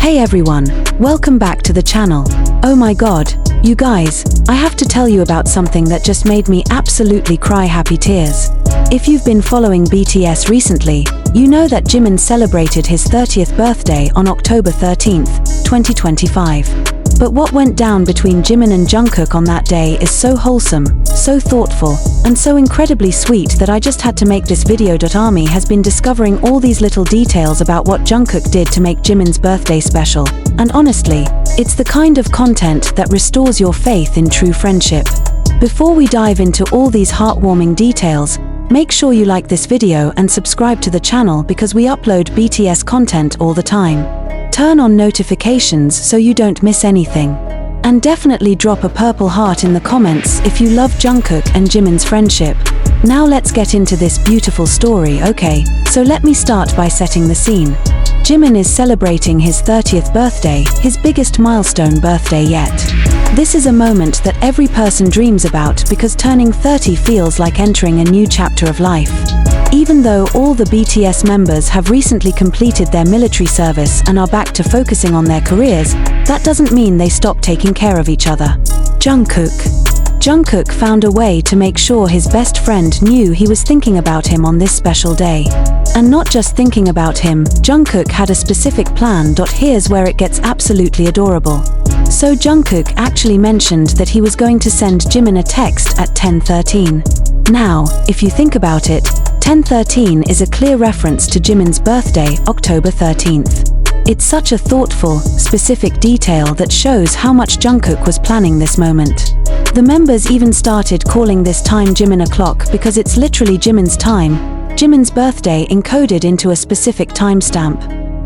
Hey everyone, welcome back to the channel. Oh my god, you guys, I have to tell you about something that just made me absolutely cry happy tears. If you've been following BTS recently, you know that Jimin celebrated his 30th birthday on October 13th, 2025. But what went down between Jimin and Jungkook on that day is so wholesome, so thoughtful, and so incredibly sweet that I just had to make this video. ARMY has been discovering all these little details about what Jungkook did to make Jimin's birthday special, and honestly, it's the kind of content that restores your faith in true friendship. Before we dive into all these heartwarming details, make sure you like this video and subscribe to the channel because we upload BTS content all the time. Turn on notifications so you don't miss anything. And definitely drop a purple heart in the comments if you love Jungkook and Jimin's friendship. Now let's get into this beautiful story. Okay, so let me start by setting the scene. Jimin is celebrating his 30th birthday, his biggest milestone birthday yet. This is a moment that every person dreams about because turning 30 feels like entering a new chapter of life. Even though all the BTS members have recently completed their military service and are back to focusing on their careers, that doesn't mean they stop taking care of each other. Jungkook found a way to make sure his best friend knew he was thinking about him on this special day. And not just thinking about him, Jungkook had a specific plan. Here's where it gets absolutely adorable. So Jungkook actually mentioned that he was going to send Jimin a text at 10:13. Now, if you think about it, 10:13 is a clear reference to Jimin's birthday, October 13th. It's such a thoughtful, specific detail that shows how much Jungkook was planning this moment. The members even started calling this time Jimin o'clock because it's literally Jimin's time, Jimin's birthday encoded into a specific timestamp.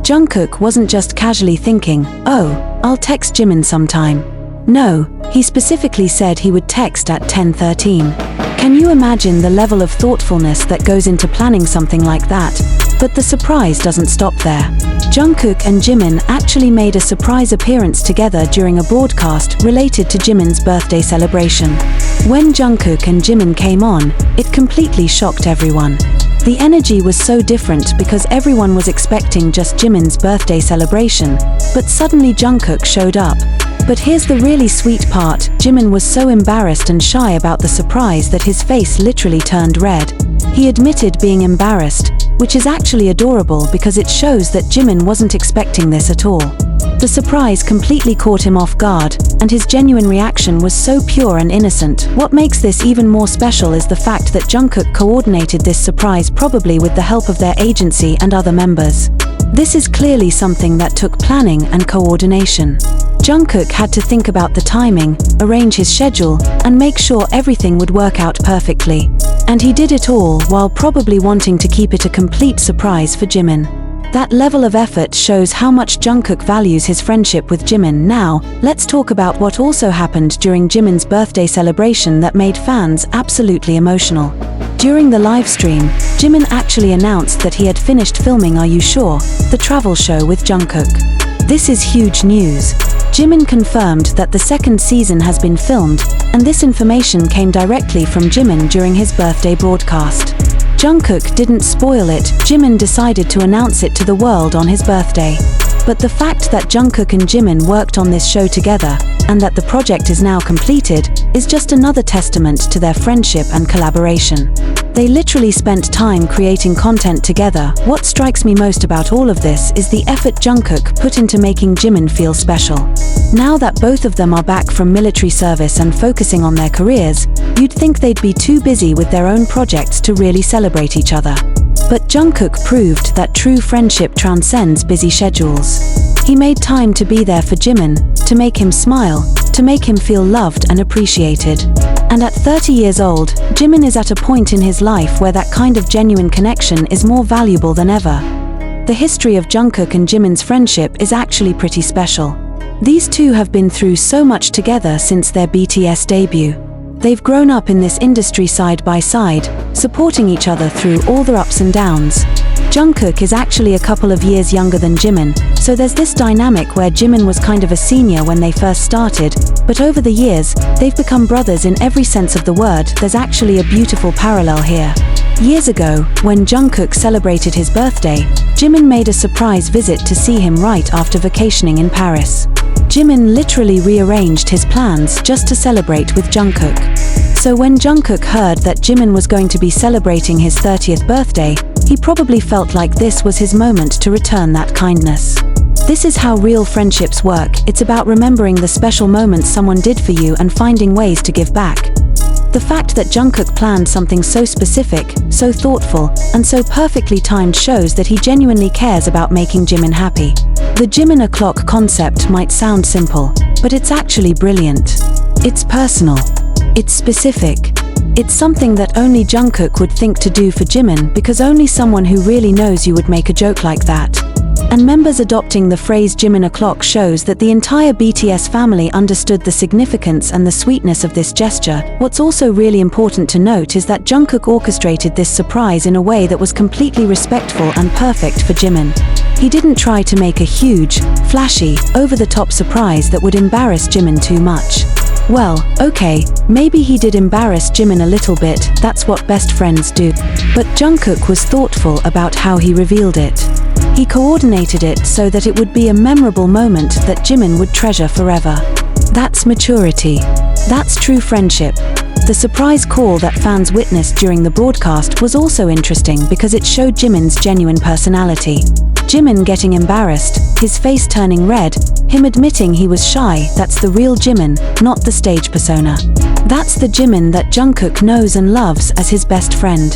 Jungkook wasn't just casually thinking, oh, I'll text Jimin sometime. No, he specifically said he would text at 10:13. Can you imagine the level of thoughtfulness that goes into planning something like that? But the surprise doesn't stop there. Jungkook and Jimin actually made a surprise appearance together during a broadcast related to Jimin's birthday celebration. When Jungkook and Jimin came on, it completely shocked everyone. The energy was so different because everyone was expecting just Jimin's birthday celebration, but suddenly Jungkook showed up. But here's the really sweet part, Jimin was so embarrassed and shy about the surprise that his face literally turned red. He admitted being embarrassed, which is actually adorable because it shows that Jimin wasn't expecting this at all. The surprise completely caught him off guard, and his genuine reaction was so pure and innocent. What makes this even more special is the fact that Jungkook coordinated this surprise probably with the help of their agency and other members. This is clearly something that took planning and coordination. Jungkook had to think about the timing, arrange his schedule, and make sure everything would work out perfectly. And he did it all while probably wanting to keep it a complete surprise for Jimin. That level of effort shows how much Jungkook values his friendship with Jimin. Now, let's talk about what also happened during Jimin's birthday celebration that made fans absolutely emotional. During the live stream, Jimin actually announced that he had finished filming Are You Sure?, the travel show with Jungkook. This is huge news. Jimin confirmed that the second season has been filmed, and this information came directly from Jimin during his birthday broadcast. Jungkook didn't spoil it, Jimin decided to announce it to the world on his birthday. But the fact that Jungkook and Jimin worked on this show together, and that the project is now completed, is just another testament to their friendship and collaboration. They literally spent time creating content together. What strikes me most about all of this is the effort Jungkook put into making Jimin feel special. Now that both of them are back from military service and focusing on their careers, you'd think they'd be too busy with their own projects to really celebrate each other. But Jungkook proved that true friendship transcends busy schedules. He made time to be there for Jimin, to make him smile, to make him feel loved and appreciated. And at 30 years old, Jimin is at a point in his life where that kind of genuine connection is more valuable than ever. The history of Jungkook and Jimin's friendship is actually pretty special. These two have been through so much together since their BTS debut. They've grown up in this industry side by side, supporting each other through all the ups and downs. Jungkook is actually a couple of years younger than Jimin, so there's this dynamic where Jimin was kind of a senior when they first started, but over the years, they've become brothers in every sense of the word. There's actually a beautiful parallel here. Years ago, when Jungkook celebrated his birthday, Jimin made a surprise visit to see him right after vacationing in Paris. Jimin literally rearranged his plans just to celebrate with Jungkook. So when Jungkook heard that Jimin was going to be celebrating his 30th birthday, he probably felt like this was his moment to return that kindness. This is how real friendships work. It's about remembering the special moments someone did for you and finding ways to give back. The fact that Jungkook planned something so specific, so thoughtful, and so perfectly timed shows that he genuinely cares about making Jimin happy. The JIMIN o'clock concept might sound simple, but it's actually brilliant. It's personal. It's specific. It's something that only Jungkook would think to do for Jimin, because only someone who really knows you would make a joke like that. And members adopting the phrase JIMIN o'clock shows that the entire BTS family understood the significance and the sweetness of this gesture. What's also really important to note is that Jungkook orchestrated this surprise in a way that was completely respectful and perfect for Jimin. He didn't try to make a huge, flashy, over-the-top surprise that would embarrass Jimin too much. Well, okay, maybe he did embarrass Jimin a little bit, that's what best friends do. But Jungkook was thoughtful about how he revealed it. He coordinated it so that it would be a memorable moment that Jimin would treasure forever. That's maturity. That's true friendship. The surprise call that fans witnessed during the broadcast was also interesting because it showed Jimin's genuine personality. Jimin getting embarrassed, his face turning red, him admitting he was shy, that's the real Jimin, not the stage persona. That's the Jimin that Jungkook knows and loves as his best friend.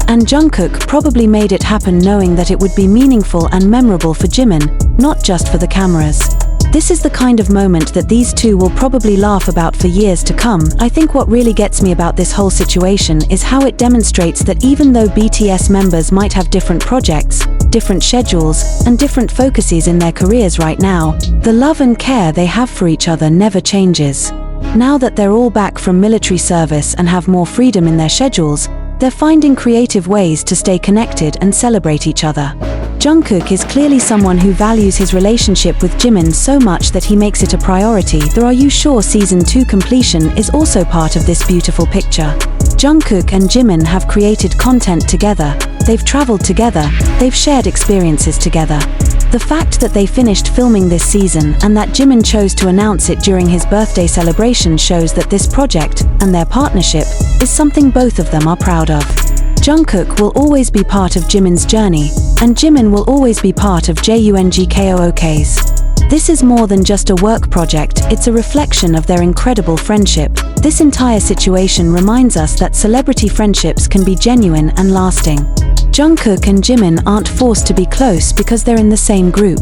And Jungkook probably made it happen knowing that it would be meaningful and memorable for Jimin, not just for the cameras. This is the kind of moment that these two will probably laugh about for years to come. I think what really gets me about this whole situation is how it demonstrates that even though BTS members might have different projects, different schedules, and different focuses in their careers right now, the love and care they have for each other never changes. Now that they're all back from military service and have more freedom in their schedules, they're finding creative ways to stay connected and celebrate each other. Jungkook is clearly someone who values his relationship with Jimin so much that he makes it a priority. The Are You Sure Season 2 completion is also part of this beautiful picture. Jungkook and Jimin have created content together, they've traveled together, they've shared experiences together. The fact that they finished filming this season and that Jimin chose to announce it during his birthday celebration shows that this project, and their partnership, is something both of them are proud of. Jungkook will always be part of Jimin's journey, and Jimin will always be part of JUNGKOOK's. This is more than just a work project, it's a reflection of their incredible friendship. This entire situation reminds us that celebrity friendships can be genuine and lasting. Jungkook and Jimin aren't forced to be close because they're in the same group.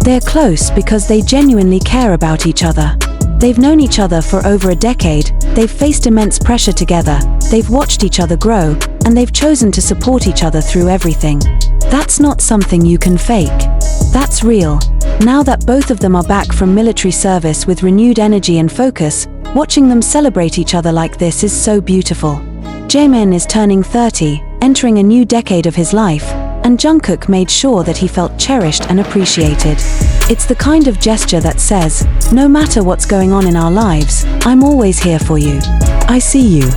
They're close because they genuinely care about each other. They've known each other for over a decade, they've faced immense pressure together, they've watched each other grow, and they've chosen to support each other through everything. That's not something you can fake. That's real. Now that both of them are back from military service with renewed energy and focus, watching them celebrate each other like this is so beautiful. JIMIN is turning 30, entering a new decade of his life, and Jungkook made sure that he felt cherished and appreciated. It's the kind of gesture that says, no matter what's going on in our lives, I'm always here for you. I see you.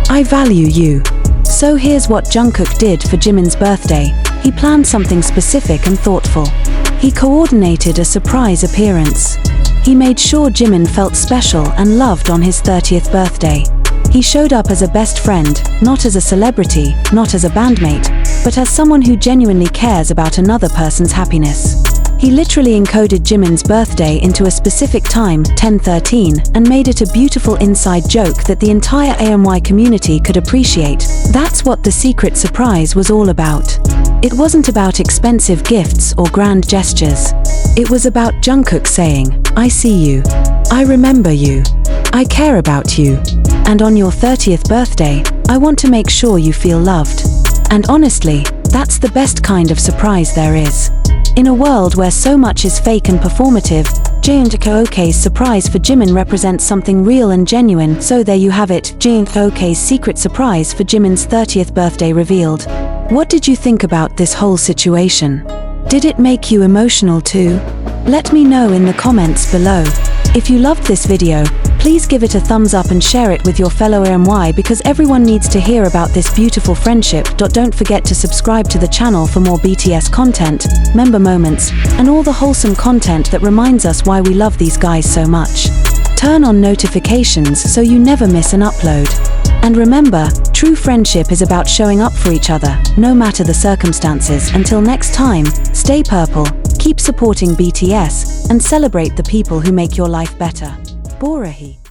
I value you. So here's what Jungkook did for Jimin's birthday. He planned something specific and thoughtful. He coordinated a surprise appearance. He made sure Jimin felt special and loved on his 30th birthday. He showed up as a best friend, not as a celebrity, not as a bandmate, but as someone who genuinely cares about another person's happiness. He literally encoded Jimin's birthday into a specific time, 10:13, and made it a beautiful inside joke that the entire AMY community could appreciate. That's what the secret surprise was all about. It wasn't about expensive gifts or grand gestures. It was about Jungkook saying, I see you. I remember you. I care about you. And on your 30th birthday, I want to make sure you feel loved. And honestly, that's the best kind of surprise there is. In a world where so much is fake and performative, JUNGKOOK's surprise for Jimin represents something real and genuine. So there you have it, JUNGKOOK's secret surprise for Jimin's 30th birthday revealed. What did you think about this whole situation? Did it make you emotional too? Let me know in the comments below. If you loved this video, Please give it a thumbs up and share it with your fellow AMY because everyone needs to hear about this beautiful friendship. Don't forget to subscribe to the channel for more BTS content, member moments, and all the wholesome content that reminds us why we love these guys so much. Turn on notifications so you never miss an upload. And remember, true friendship is about showing up for each other, no matter the circumstances. Until next time, stay purple, keep supporting BTS, and celebrate the people who make your life better. Brotherhood.